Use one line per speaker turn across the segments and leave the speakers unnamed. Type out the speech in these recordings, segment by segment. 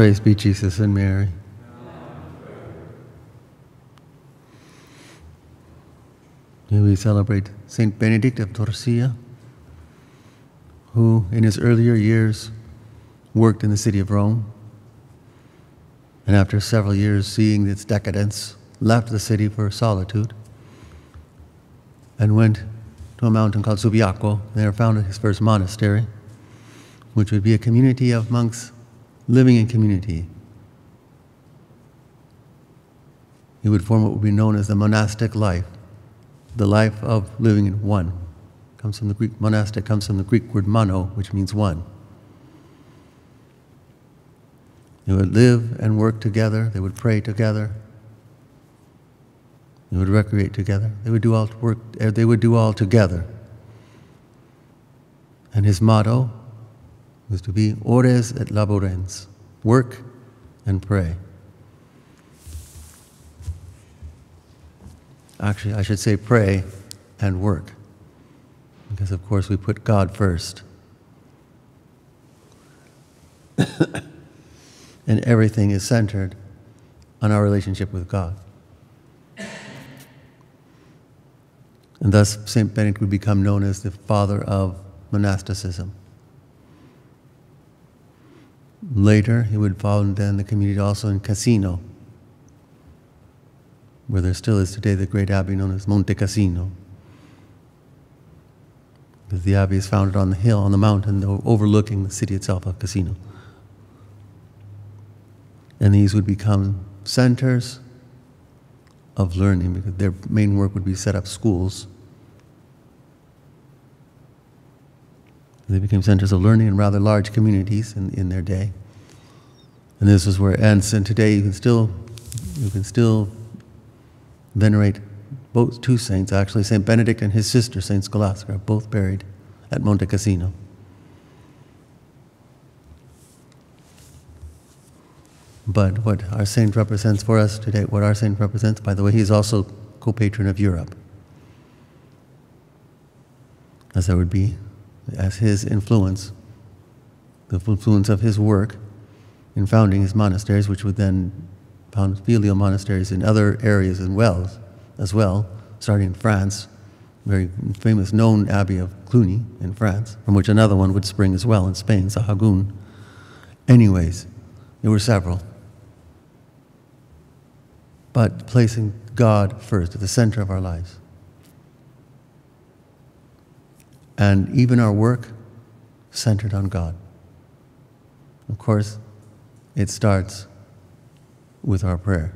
Praise be Jesus and Mary. Here we celebrate St Benedict of Torcia, who in his earlier years worked in the city of Rome, and after several years seeing its decadence, left the city for solitude and went to a mountain called Subiaco. There founded his first monastery, which would be a community of monks living in community. He would form what would be known as the monastic life, the life of living in one. Comes from the Greek, monastic comes from the Greek word mono, which means one. They would live and work together, they would pray together, they would recreate together, they would do all together. And his motto was to be ores et laborens, work and pray. Actually, I should say pray and work, because of course we put God first. And everything is centered on our relationship with God. And thus St. Benedict would become known as the father of monasticism. Later, he would found then the community also in Cassino, where there still is today the great abbey known as Monte Cassino. Because the abbey is founded on the hill, on the mountain, overlooking the city itself of Cassino. And these would become centers of learning, because their main work would be set up schools. They became centers of learning in rather large communities in their day. And this is where, and today you can still venerate both two saints, actually. St. Benedict and his sister, St. Scholastica, are both buried at Monte Cassino. But what our saint represents for us today, what our saint represents, by the way, he is also Co-Patron of Europe. As there would be, as his influence, the influence of his work in founding his monasteries, which would then found filial monasteries in other areas as well, starting in France, very famous known abbey of Cluny in France, from which another one would spring as well in Spain, Sahagún. Anyways, there were several. But placing God first, at the center of our lives. And even our work centered on God. Of course, it starts with our prayer.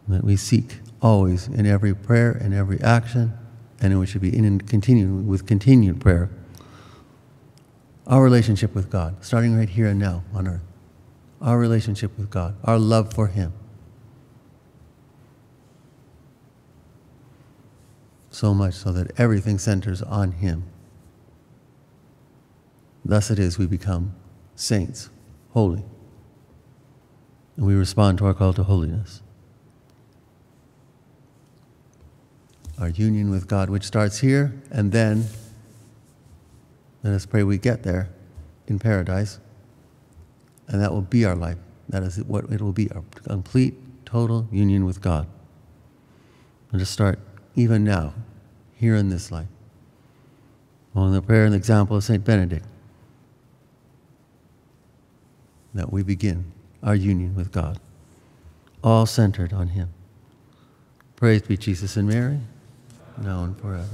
That we seek always in every prayer and every action, and we should be with continued prayer, our relationship with God, starting right here and now on earth. Our relationship with God, our love for Him. So much so that everything centers on Him. Thus it is we become saints, holy. And we respond to our call to holiness. Our union with God, which starts here, and then, let us pray we get there in paradise, and that will be our life. That is what it will be, our complete, total union with God. And to start even now, here in this life. On the prayer and example of St. Benedict, that we begin our union with God, all centered on Him. Praise be Jesus and Mary, now and forever.